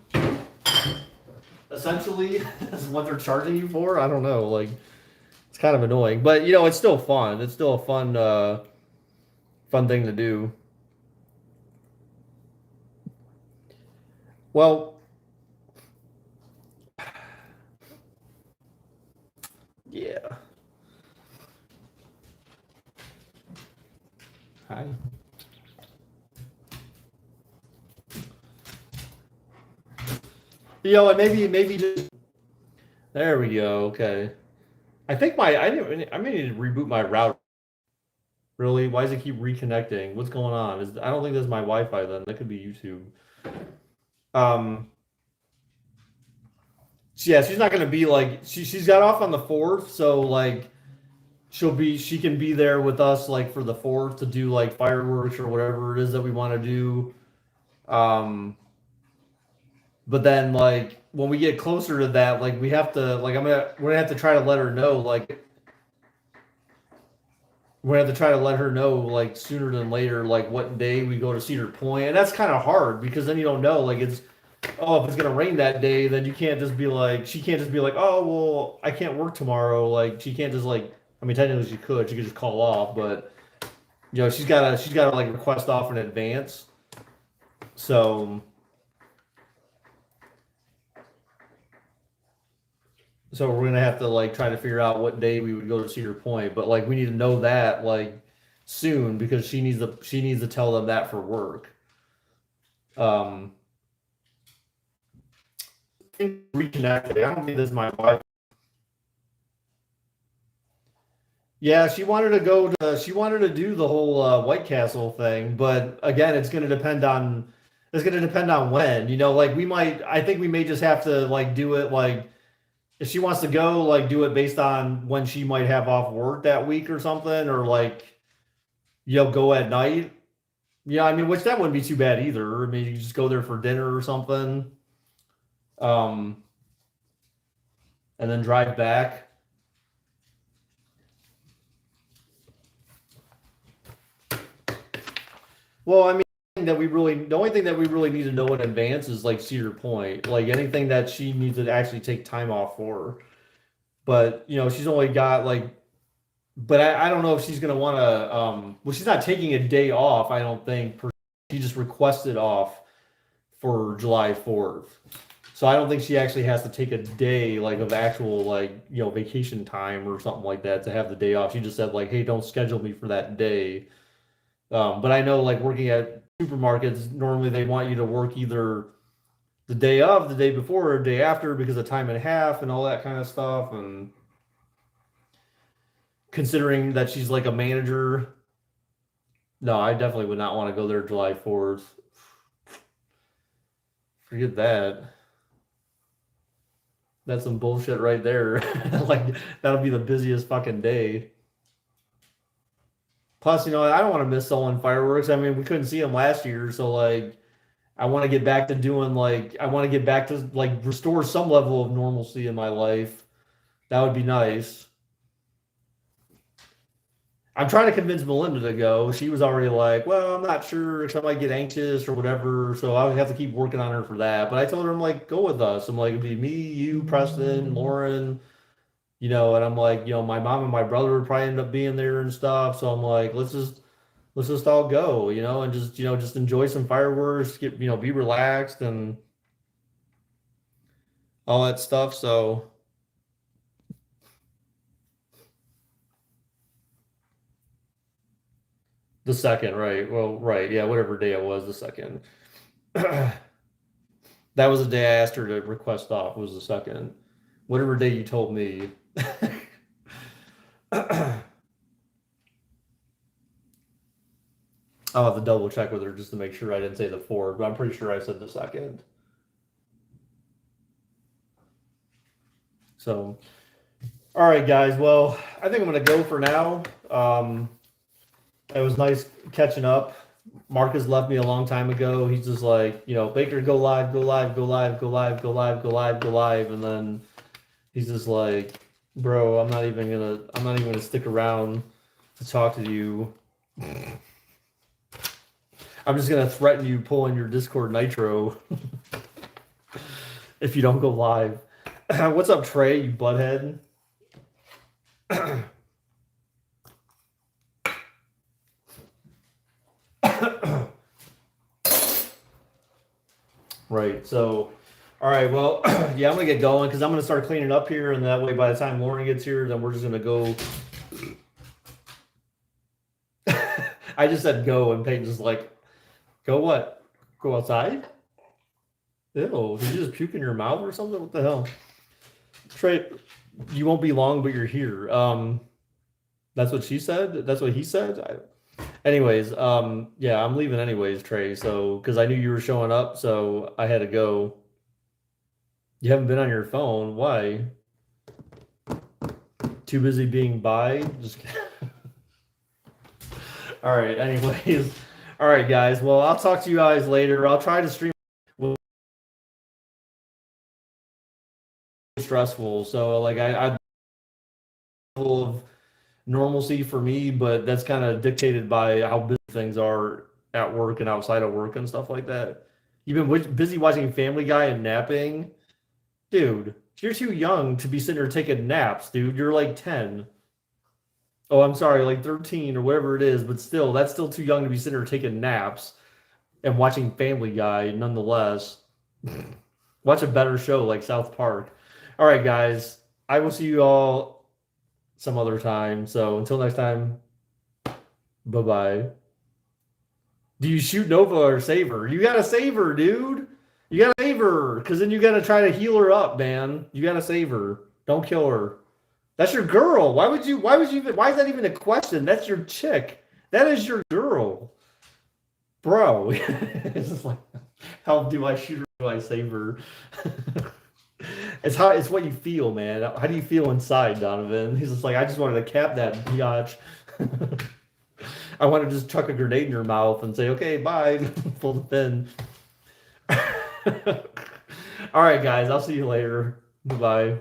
Essentially, is what they're charging you for. I don't know. Like, it's kind of annoying, but it's still fun. It's still a fun thing to do. Well, yeah. Hi. And maybe just there we go. Okay. I think I may need to reboot my router. Really? Why does it keep reconnecting? What's going on? I don't think that's my Wi-Fi then. That could be YouTube. Um, yeah, she's not gonna be like she's got off on the 4th, so like she can be there with us like for the 4th to do like fireworks or whatever it is that we want to do. But then like when we get closer to that, like we have to like we're gonna have to try to let her know like we're gonna have to try to let her know like sooner than later like what day we go to Cedar Point, and that's kind of hard because then you don't know like it's oh if it's gonna rain that day, then you can't just be like she can't just be like oh well I can't work tomorrow, like she can't just like I mean technically she could just call off, but she's gotta like request off in advance. So we're gonna have to like try to figure out what day we would go to Cedar Point, but like we need to know that like soon because she needs to tell them that for work. Um, reconnected. I don't think this is my wife. Yeah, she wanted to do the whole White Castle thing, but again, it's going to depend on when. Like I think we may just have to like do it like if she wants to go, like do it based on when she might have off work that week or something, or like go at night. Yeah, I mean, which that wouldn't be too bad either. I mean, you just go there for dinner or something, um, and then drive back. Well, I mean, the only thing that we really need to know in advance is like Cedar Point, like anything that she needs to actually take time off for. But she's only got like, but I don't know if she's gonna want to. Well, she's not taking a day off. I don't think. She just requested off for July 4th. So I don't think she actually has to take a day like of actual like vacation time or something like that to have the day off. She just said like, hey, don't schedule me for that day. But I know like working at supermarkets, normally they want you to work either the day of, the day before, or the day after because of time and a half and all that kind of stuff. And considering that she's like a manager, no, I definitely would not want to go there July 4th. Forget that. That's some bullshit right there. Like that'll be the busiest fucking day. Plus, I don't want to miss selling fireworks. I mean, we couldn't see them last year, so like I want to get back to doing like I want to get back to like restore some level of normalcy in my life. That would be nice. I'm trying to convince Melinda to go. She was already like, "Well, I'm not sure because I might get anxious or whatever." So I would have to keep working on her for that. But I told her I'm like, "Go with us." I'm like, "It'd be me, you, Preston, Lauren, and I'm like, my mom and my brother would probably end up being there and stuff." So I'm like, let's just all go, and just enjoy some fireworks, get be relaxed and all that stuff. So the second, right? Well, right, yeah, whatever day it was, the second. That was the day I asked her to request off. Was the second, whatever day you told me. I'll have to double check with her just to make sure I didn't say the fourth, but I'm pretty sure I said the second. So, all right, guys. Well, I think I'm gonna go for now. It was nice catching up. Marcus left me a long time ago. He's just like, Baker, go live, go live, go live, go live, go live, go live, go live, and then he's just like, bro, I'm not even gonna stick around to talk to you. I'm just gonna threaten you pulling your Discord Nitro if you don't go live. What's up, Trey? You butthead. Right. So, all right. Well, yeah, I'm gonna get going because I'm gonna start cleaning up here, and that way, by the time Lauren gets here, then we're just gonna go. I just said go, and Peyton's just like, go what? Go outside? Ew, did you just puke in your mouth or something? What the hell? Trey, you won't be long, but you're here. That's what she said. That's what he said. Anyways, yeah, I'm leaving anyways, Trey. So, because I knew you were showing up, so I had to go. You haven't been on your phone. Why? Too busy being by? Just all right. Anyways, all right, guys. Well, I'll talk to you guys later. I'll try to stream. Stressful. So, like, I full of normalcy for me, but that's kind of dictated by how busy things are at work and outside of work and stuff like that. You've been busy watching Family Guy and napping, dude. You're too young to be sitting there taking naps, dude. You're like 10. Oh, I'm sorry, like 13 or whatever it is, but still, that's still too young to be sitting there taking naps and watching Family Guy nonetheless. Watch a better show like South Park. All right, guys. I will see you all some other time. So until next time. Bye bye. Do you shoot Nova or save her? You gotta save her, dude. You gotta save her, because then you gotta try to heal her up, man. You gotta save her. Don't kill her. That's your girl. Why is that even a question? That's your chick. That is your girl. Bro. It's just like, how do I shoot her? Do I save her? It's what you feel, man. How do you feel inside, Donovan? He's just like, I just wanted to cap that biatch. I want to just chuck a grenade in your mouth and say, okay, bye. Pull the pin. All right, guys. I'll see you later. Bye.